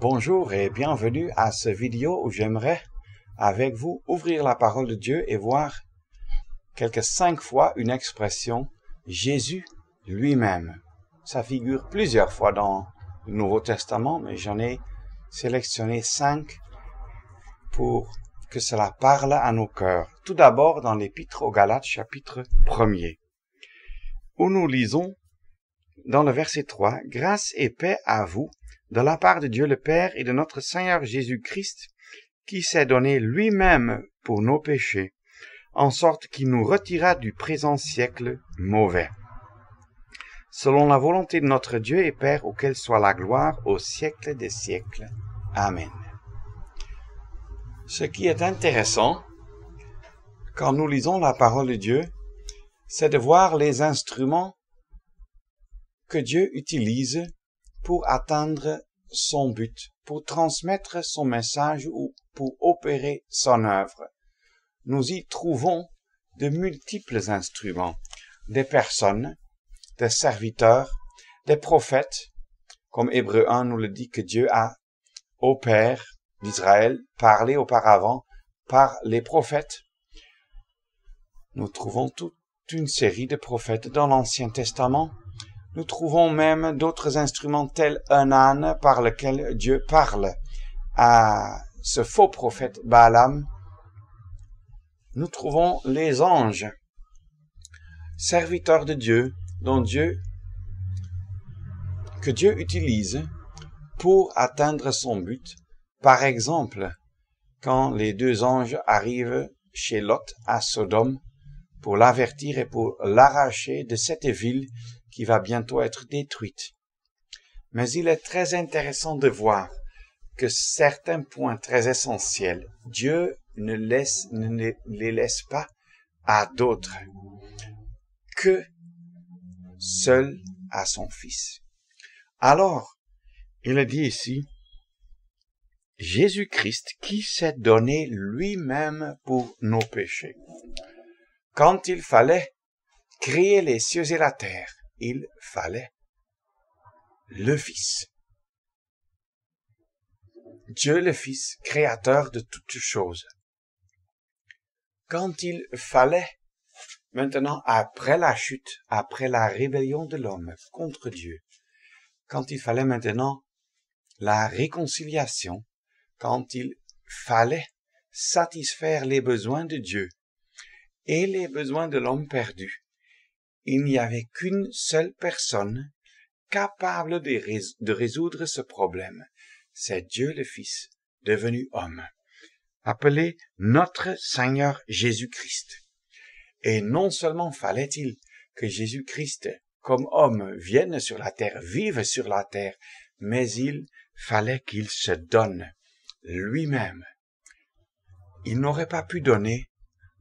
Bonjour et bienvenue à cette vidéo où j'aimerais avec vous ouvrir la parole de Dieu et voir quelques 5 fois une expression Jésus lui-même. Ça figure plusieurs fois dans le Nouveau Testament, mais j'en ai sélectionné 5 pour que cela parle à nos cœurs. Tout d'abord dans l'Épître aux Galates, chapitre 1er, où nous lisons dans le verset 3, « Grâce et paix à vous, de la part de Dieu le Père et de notre Seigneur Jésus-Christ, qui s'est donné lui-même pour nos péchés, en sorte qu'il nous retira du présent siècle mauvais. Selon la volonté de notre Dieu et Père, auquel soit la gloire au siècle des siècles. Amen. » Ce qui est intéressant, quand nous lisons la parole de Dieu, c'est de voir les instruments que Dieu utilise pour atteindre son but, pour transmettre son message ou pour opérer son œuvre. Nous y trouvons de multiples instruments, des personnes, des serviteurs, des prophètes, comme Hébreux 1 nous le dit que Dieu a au Père d'Israël parlé auparavant par les prophètes. Nous trouvons toute une série de prophètes dans l'Ancien Testament. Nous trouvons même d'autres instruments tels un âne par lequel Dieu parle à ce faux prophète Balaam. Nous trouvons les anges, serviteurs de Dieu, que Dieu utilise pour atteindre son but. Par exemple, quand les 2 anges arrivent chez Lot à Sodome pour l'avertir et pour l'arracher de cette ville qui va bientôt être détruite. Mais il est très intéressant de voir que certains points très essentiels, Dieu ne les laisse pas à d'autres, que seul à son Fils. Alors, il est dit ici, Jésus-Christ qui s'est donné lui-même pour nos péchés. Quand il fallait créer les cieux et la terre, il fallait le Fils. Dieu le Fils, créateur de toutes choses. Quand il fallait, maintenant après la chute, après la rébellion de l'homme contre Dieu, quand il fallait maintenant la réconciliation, quand il fallait satisfaire les besoins de Dieu et les besoins de l'homme perdu, il n'y avait qu'une seule personne capable de résoudre ce problème. C'est Dieu le Fils, devenu homme, appelé notre Seigneur Jésus-Christ. Et non seulement fallait-il que Jésus-Christ, comme homme, vienne sur la terre, vive sur la terre, mais il fallait qu'il se donne lui-même. Il n'aurait pas pu donner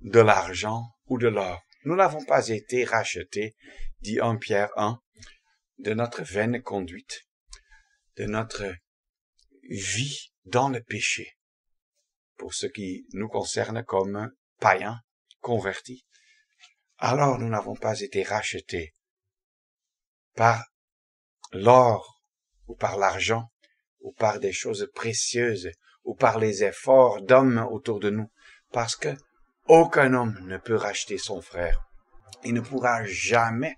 de l'argent ou de l'or. Nous n'avons pas été rachetés, dit 1 Pierre 1, de notre vaine conduite, de notre vie dans le péché, pour ce qui nous concerne comme païens convertis. Alors nous n'avons pas été rachetés par l'or ou par l'argent ou par des choses précieuses ou par les efforts d'hommes autour de nous, parce que aucun homme ne peut racheter son frère. Il ne pourra jamais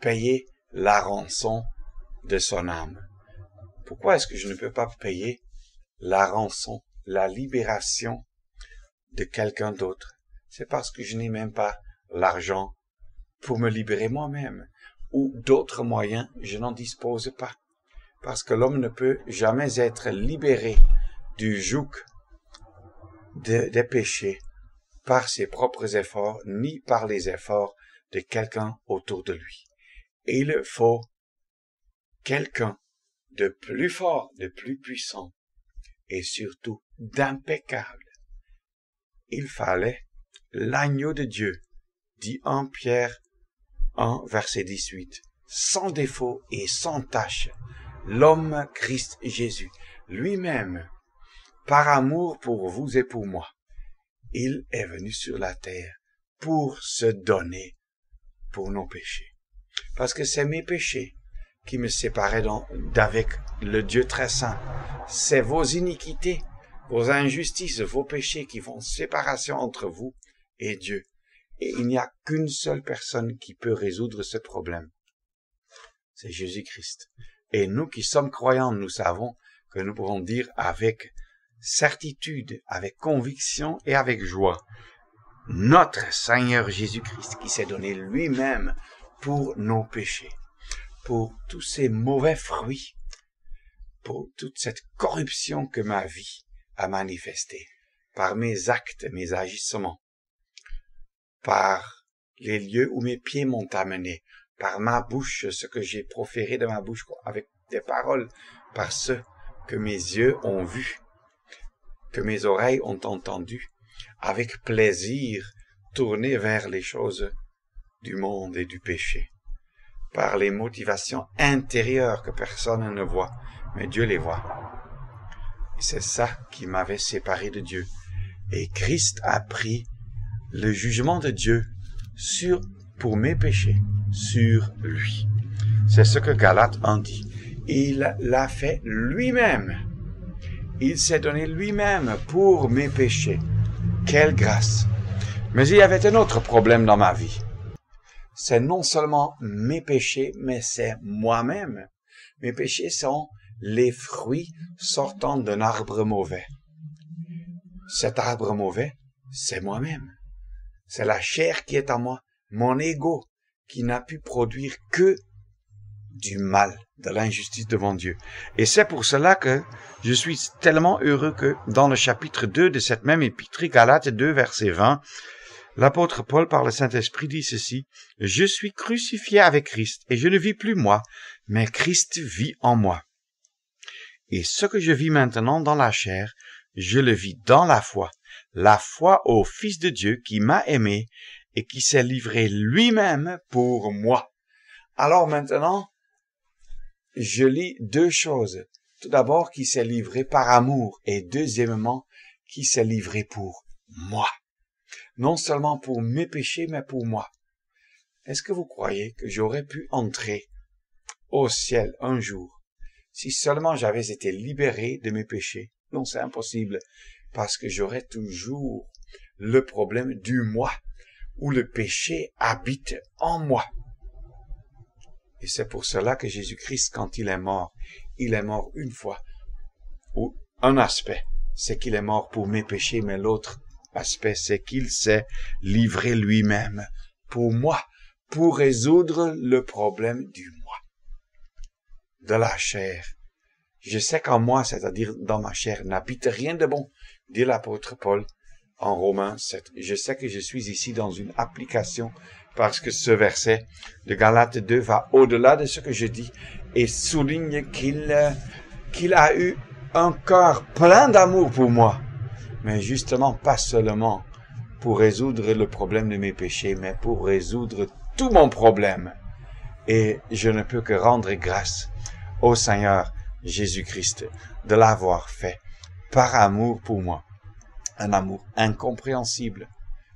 payer la rançon de son âme. Pourquoi est-ce que je ne peux pas payer la rançon, la libération de quelqu'un d'autre? C'est parce que je n'ai même pas l'argent pour me libérer moi-même. Ou d'autres moyens, je n'en dispose pas. Parce que l'homme ne peut jamais être libéré du joug des péchés par ses propres efforts, ni par les efforts de quelqu'un autour de lui. Et il faut quelqu'un de plus fort, de plus puissant, et surtout d'impeccable. Il fallait l'agneau de Dieu, dit 1 Pierre 1, verset 18, sans défaut et sans tache, l'homme Christ Jésus, lui-même, par amour pour vous et pour moi. Il est venu sur la terre pour se donner pour nos péchés. Parce que c'est mes péchés qui me séparait d'avec le Dieu très saint. C'est vos iniquités, vos injustices, vos péchés qui font séparation entre vous et Dieu. Et il n'y a qu'une seule personne qui peut résoudre ce problème. C'est Jésus-Christ. Et nous qui sommes croyants, nous savons que nous pourrons dire avec certitude, avec conviction et avec joie, notre Seigneur Jésus-Christ qui s'est donné lui-même pour nos péchés, pour tous ces mauvais fruits, pour toute cette corruption que ma vie a manifestée, par mes actes, mes agissements, par les lieux où mes pieds m'ont amené, par ma bouche, ce que j'ai proféré de ma bouche avec des paroles, par ce que mes yeux ont vu, que mes oreilles ont entendu, avec plaisir tourné vers les choses du monde et du péché, par les motivations intérieures que personne ne voit, mais Dieu les voit. Et c'est ça qui m'avait séparé de Dieu. Et Christ a pris le jugement de Dieu pour mes péchés, sur lui. C'est ce que Galates en dit. Il l'a fait lui-même. Il s'est donné lui-même pour mes péchés. Quelle grâce! Mais il y avait un autre problème dans ma vie. C'est non seulement mes péchés, mais c'est moi-même. Mes péchés sont les fruits sortant d'un arbre mauvais. Cet arbre mauvais, c'est moi-même. C'est la chair qui est en moi, mon ego, qui n'a pu produire que du mal, de l'injustice devant Dieu. Et c'est pour cela que je suis tellement heureux que dans le chapitre 2 de cette même épître, Galates 2, verset 20, l'apôtre Paul par le Saint-Esprit dit ceci, « Je suis crucifié avec Christ, et je ne vis plus moi, mais Christ vit en moi. Et ce que je vis maintenant dans la chair, je le vis dans la foi au Fils de Dieu qui m'a aimé et qui s'est livré lui-même pour moi. » Alors maintenant, je lis deux choses. Tout d'abord, qui s'est livré par amour et deuxièmement, qui s'est livré pour moi. Non seulement pour mes péchés, mais pour moi. Est-ce que vous croyez que j'aurais pu entrer au ciel un jour si seulement j'avais été libéré de mes péchés? Non, c'est impossible, parce que j'aurais toujours le problème du moi, où le péché habite en moi. Et c'est pour cela que Jésus-Christ, quand il est mort une fois, ou un aspect, c'est qu'il est mort pour mes péchés, mais l'autre aspect, c'est qu'il s'est livré lui-même pour moi, pour résoudre le problème du moi, de la chair. Je sais qu'en moi, c'est-à-dire dans ma chair, n'habite rien de bon, dit l'apôtre Paul en Romains 7. Je sais que je suis ici dans une application parce que ce verset de Galates 2 va au-delà de ce que je dis et souligne qu'il a eu un cœur plein d'amour pour moi, mais justement pas seulement pour résoudre le problème de mes péchés, mais pour résoudre tout mon problème. Et je ne peux que rendre grâce au Seigneur Jésus-Christ de l'avoir fait par amour pour moi. Un amour incompréhensible,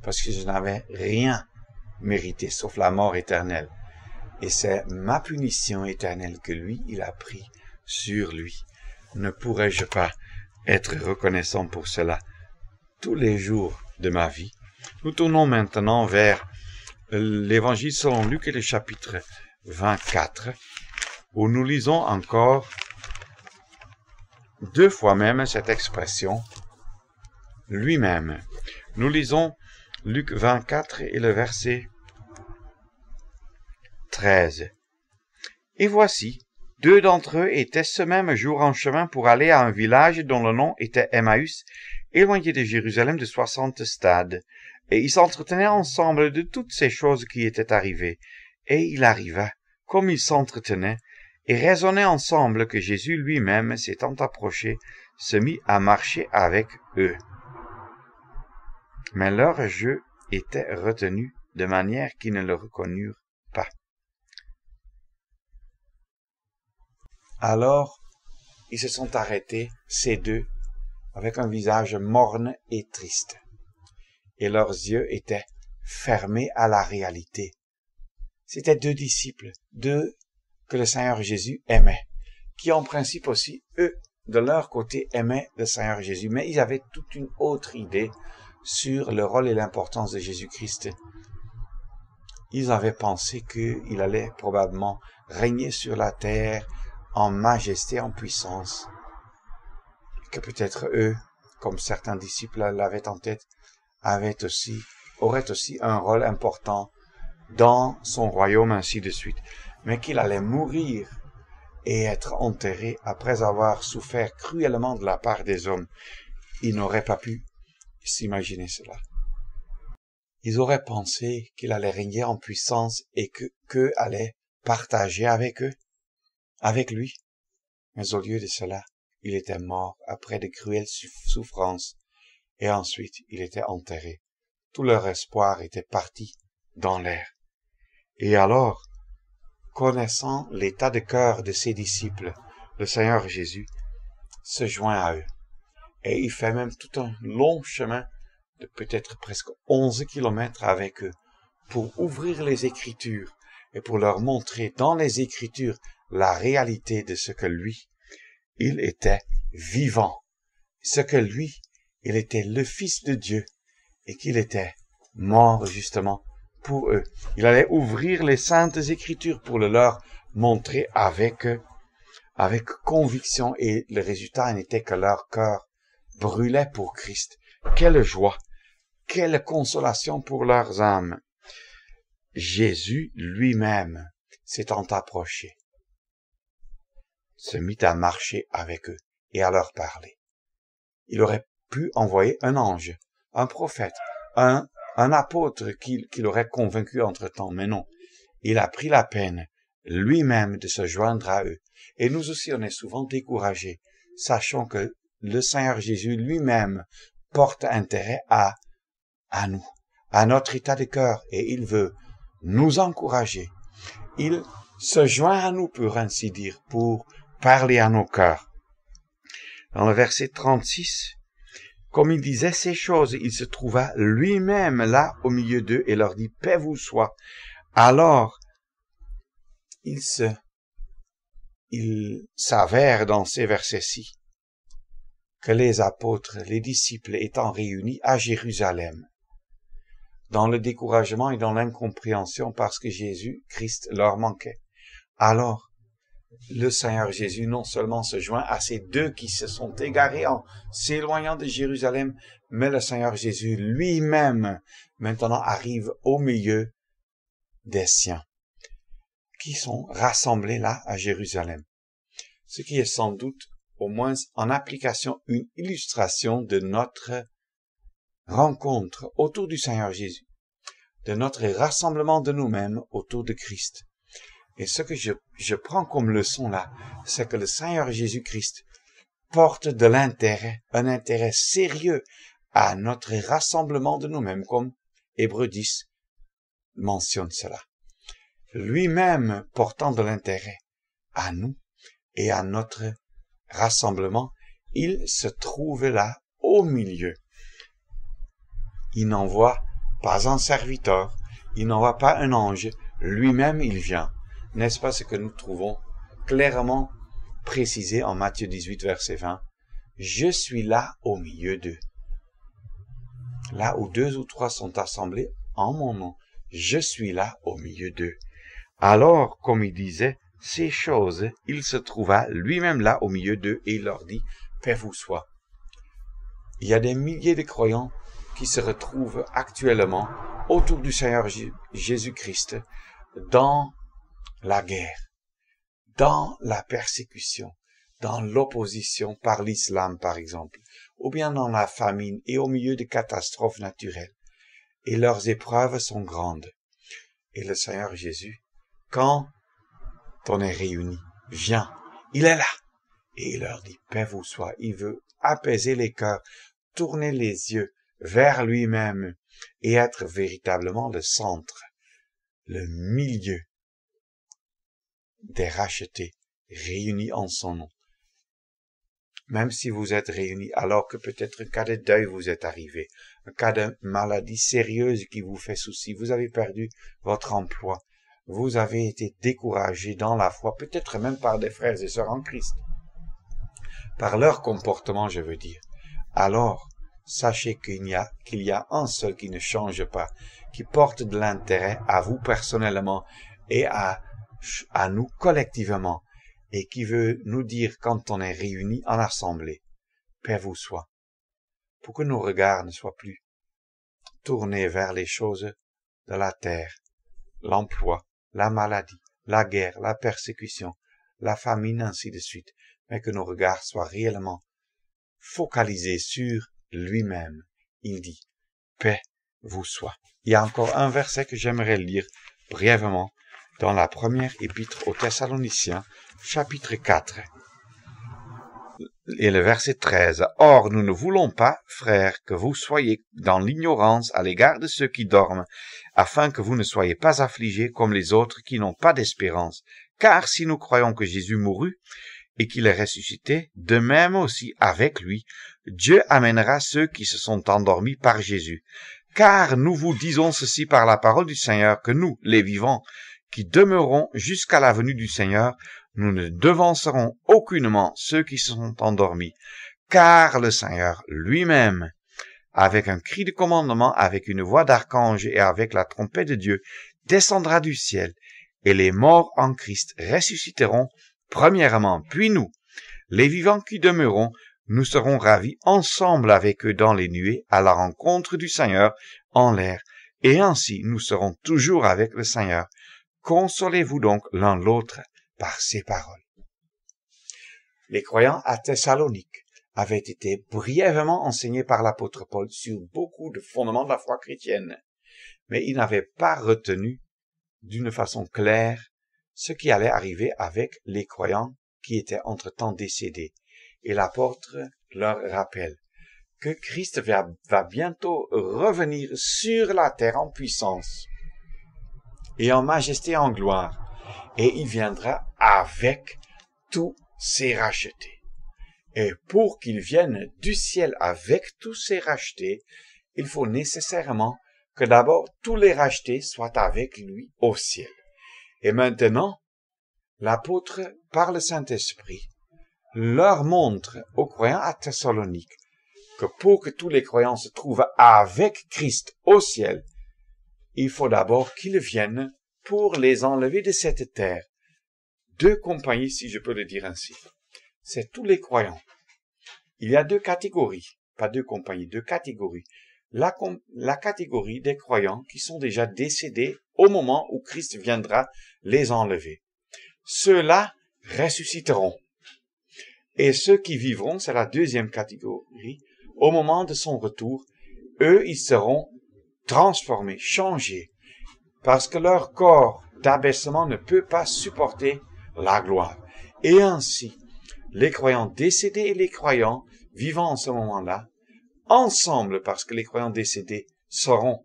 parce que je n'avais rien mérité, sauf la mort éternelle. Et c'est ma punition éternelle que lui, il a pris sur lui. Ne pourrais-je pas être reconnaissant pour cela tous les jours de ma vie? Nous tournons maintenant vers l'Évangile selon Luc et le chapitre 24, où nous lisons encore deux fois même cette expression, lui-même. Nous lisons Luc 24 et le verset 13. Et voici, deux d'entre eux étaient ce même jour en chemin pour aller à un village dont le nom était Emmaüs, éloigné de Jérusalem de 60 stades. Et ils s'entretenaient ensemble de toutes ces choses qui étaient arrivées. Et il arriva, comme ils s'entretenaient, et raisonnaient ensemble que Jésus lui-même, s'étant approché, se mit à marcher avec eux. Mais leurs yeux étaient retenus de manière qu'ils ne le reconnurent pas. Alors, ils se sont arrêtés, ces deux, avec un visage morne et triste. Et leurs yeux étaient fermés à la réalité. C'étaient deux disciples, deux que le Seigneur Jésus aimait, qui en principe aussi, eux, de leur côté, aimaient le Seigneur Jésus, mais ils avaient toute une autre idée sur le rôle et l'importance de Jésus-Christ. Ils avaient pensé qu'il allait probablement régner sur la terre en majesté, en puissance, que peut-être eux, comme certains disciples l'avaient en tête, auraient aussi un rôle important dans son royaume, ainsi de suite, mais qu'il allait mourir et être enterré après avoir souffert cruellement de la part des hommes. Ils n'auraient pas pu s'imaginer cela. Ils auraient pensé qu'il allait régner en puissance et qu'eux allaient partager avec eux, avec lui. Mais au lieu de cela, il était mort après de cruelles souffrances et ensuite il était enterré. Tout leur espoir était parti dans l'air. Et alors, connaissant l'état de cœur de ses disciples, le Seigneur Jésus se joint à eux. Et il fait même tout un long chemin de peut-être presque 11 kilomètres avec eux pour ouvrir les Écritures et pour leur montrer dans les Écritures la réalité de ce que lui, il était vivant, ce que lui, il était le Fils de Dieu et qu'il était mort justement pour eux. Il allait ouvrir les saintes Écritures pour le leur montrer avec conviction et le résultat n'était que leur cœur brûlait pour Christ. Quelle joie, quelle consolation pour leurs âmes. Jésus lui-même s'étant approché, se mit à marcher avec eux et à leur parler. Il aurait pu envoyer un ange, un prophète, un apôtre qui l'aurait convaincu entre-temps, mais non. Il a pris la peine lui-même de se joindre à eux. Et nous aussi, on est souvent découragés, sachant que le Seigneur Jésus lui-même porte intérêt à nous, à notre état de cœur, et il veut nous encourager. Il se joint à nous, pour ainsi dire, pour parler à nos cœurs. Dans le verset 36, comme il disait ces choses, il se trouva lui-même là au milieu d'eux et leur dit « Paix vous soit ». Alors, il s'avère dans ces versets-ci que les apôtres, les disciples étant réunis à Jérusalem, dans le découragement et dans l'incompréhension parce que Jésus-Christ leur manquait. Alors, le Seigneur Jésus non seulement se joint à ces deux qui se sont égarés en s'éloignant de Jérusalem, mais le Seigneur Jésus lui-même maintenant arrive au milieu des siens qui sont rassemblés là à Jérusalem. Ce qui est sans doute, au moins en application, une illustration de notre rencontre autour du Seigneur Jésus, de notre rassemblement de nous-mêmes autour de Christ. Et ce que je prends comme leçon là, c'est que le Seigneur Jésus-Christ porte de l'intérêt, un intérêt sérieux à notre rassemblement de nous-mêmes, comme Hébreux 10 mentionne cela. Lui-même portant de l'intérêt à nous et à notre rassemblement, il se trouve là au milieu. Il n'envoie pas un serviteur, il n'envoie pas un ange, lui-même il vient. N'est-ce pas ce que nous trouvons clairement précisé en Matthieu 18, verset 20? Je suis là au milieu d'eux. Là où 2 ou 3 sont assemblés en mon nom, je suis là au milieu d'eux. Alors, comme il disait ces choses, il se trouva lui-même là au milieu d'eux et il leur dit, paix vous soit. Il y a des milliers de croyants qui se retrouvent actuellement autour du Seigneur Jésus-Christ dans la guerre, dans la persécution, dans l'opposition par l'islam par exemple, ou bien dans la famine et au milieu de catastrophes naturelles. Et leurs épreuves sont grandes. Et le Seigneur Jésus, quand on est réunis, vient, il est là, et il leur dit, paix vous soit. Il veut apaiser les cœurs, tourner les yeux vers lui-même et être véritablement le centre, le milieu des rachetés réunis en son nom. Même si vous êtes réunis alors que peut-être un cas de deuil vous est arrivé, un cas de maladie sérieuse qui vous fait souci, vous avez perdu votre emploi, vous avez été découragés dans la foi, peut-être même par des frères et sœurs en Christ, par leur comportement, je veux dire, alors sachez qu'il y a un seul qui ne change pas, qui porte de l'intérêt à vous personnellement et à nous collectivement, et qui veut nous dire quand on est réunis en assemblée, paix vous soit, pour que nos regards ne soient plus tournés vers les choses de la terre, l'emploi, la maladie, la guerre, la persécution, la famine, ainsi de suite, mais que nos regards soient réellement focalisés sur lui-même. Il dit, paix vous soit. Il y a encore un verset que j'aimerais lire brièvement dans la première épître aux Thessaloniciens, chapitre 4. Et le verset 13. Or, nous ne voulons pas, frères, que vous soyez dans l'ignorance à l'égard de ceux qui dorment, afin que vous ne soyez pas affligés comme les autres qui n'ont pas d'espérance. Car si nous croyons que Jésus mourut et qu'il est ressuscité, de même aussi avec lui, Dieu amènera ceux qui se sont endormis par Jésus. Car nous vous disons ceci par la parole du Seigneur, que nous, les vivants, qui demeurons jusqu'à la venue du Seigneur, nous ne devancerons aucunement ceux qui se sont endormis, car le Seigneur lui-même, avec un cri de commandement, avec une voix d'archange et avec la trompette de Dieu, descendra du ciel, et les morts en Christ ressusciteront premièrement, puis nous, les vivants qui demeurons, nous serons ravis ensemble avec eux dans les nuées à la rencontre du Seigneur en l'air, et ainsi nous serons toujours avec le Seigneur. Consolez-vous donc l'un l'autre par ces paroles. Les croyants à Thessalonique avaient été brièvement enseignés par l'apôtre Paul sur beaucoup de fondements de la foi chrétienne, mais ils n'avaient pas retenu d'une façon claire ce qui allait arriver avec les croyants qui étaient entre-temps décédés. Et l'apôtre leur rappelle que Christ va bientôt revenir sur la terre en puissance et en majesté et en gloire, et il viendra avec tous ses rachetés. Et pour qu'il vienne du ciel avec tous ses rachetés, il faut nécessairement que d'abord tous les rachetés soient avec lui au ciel. Et maintenant, l'apôtre, par le Saint-Esprit, leur montre aux croyants à Thessalonique que pour que tous les croyants se trouvent avec Christ au ciel, il faut d'abord qu'ils viennent pour les enlever de cette terre. Deux compagnies, si je peux le dire ainsi. C'est tous les croyants. Il y a deux catégories, pas deux compagnies, deux catégories. La catégorie des croyants qui sont déjà décédés au moment où Christ viendra les enlever. Ceux-là ressusciteront. Et ceux qui vivront, c'est la deuxième catégorie, au moment de son retour, eux, ils seront transformés, changés, parce que leur corps d'abaissement ne peut pas supporter la gloire. Et ainsi, les croyants décédés et les croyants vivant en ce moment-là, ensemble, parce que les croyants décédés seront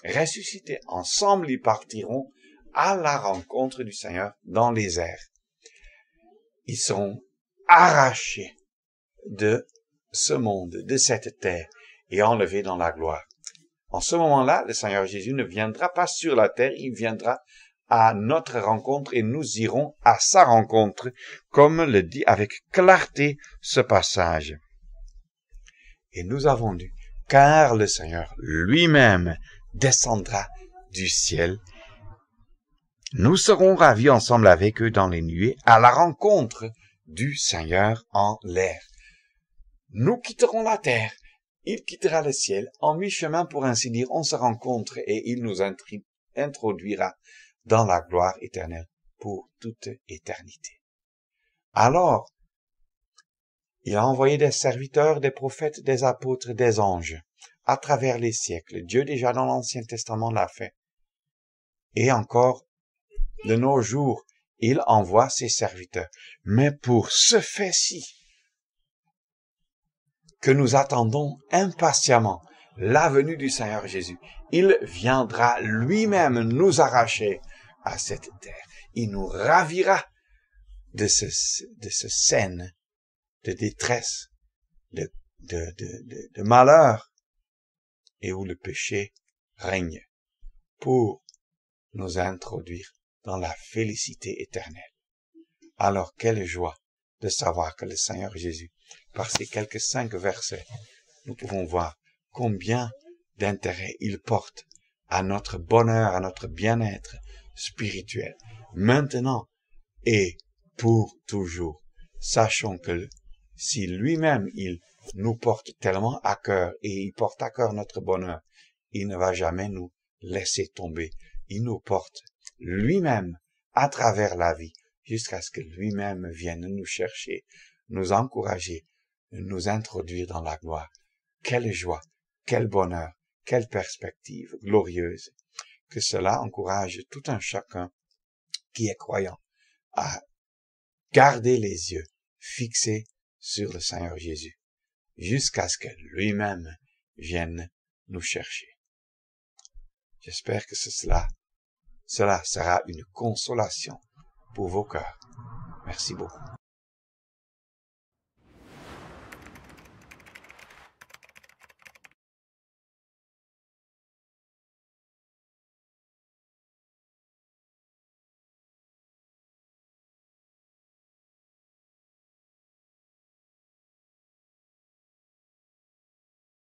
ressuscités, ensemble ils partiront à la rencontre du Seigneur dans les airs. Ils seront arrachés de ce monde, de cette terre, et enlevés dans la gloire. En ce moment-là, le Seigneur Jésus ne viendra pas sur la terre, il viendra à notre rencontre et nous irons à sa rencontre, comme le dit avec clarté ce passage. Et nous avons lu, car le Seigneur lui-même descendra du ciel. Nous serons ravis ensemble avec eux dans les nuées à la rencontre du Seigneur en l'air. Nous quitterons la terre, il quittera le ciel, en mi-chemin pour ainsi dire, on se rencontre et il nous introduira dans la gloire éternelle pour toute éternité. Alors, il a envoyé des serviteurs, des prophètes, des apôtres, des anges, à travers les siècles. Dieu déjà dans l'Ancien Testament l'a fait. Et encore, de nos jours, il envoie ses serviteurs. Mais pour ce fait-ci, que nous attendons impatiemment la venue du Seigneur Jésus, il viendra lui-même nous arracher à cette terre. Il nous ravira de ce scène de détresse, de malheur, et où le péché règne, pour nous introduire dans la félicité éternelle. Alors, quelle joie de savoir que le Seigneur Jésus, par ces quelques 5 versets, nous pouvons voir combien d'intérêt il porte à notre bonheur, à notre bien-être spirituel, maintenant et pour toujours. Sachons que si lui-même, il nous porte tellement à cœur et il porte à cœur notre bonheur, il ne va jamais nous laisser tomber. Il nous porte lui-même à travers la vie jusqu'à ce que lui-même vienne nous chercher, nous encourager, nous introduire dans la gloire. Quelle joie, quel bonheur, quelle perspective glorieuse. Que cela encourage tout un chacun qui est croyant à garder les yeux fixés sur le Seigneur Jésus jusqu'à ce que lui-même vienne nous chercher. J'espère que cela sera une consolation pour vos cœurs. Merci beaucoup.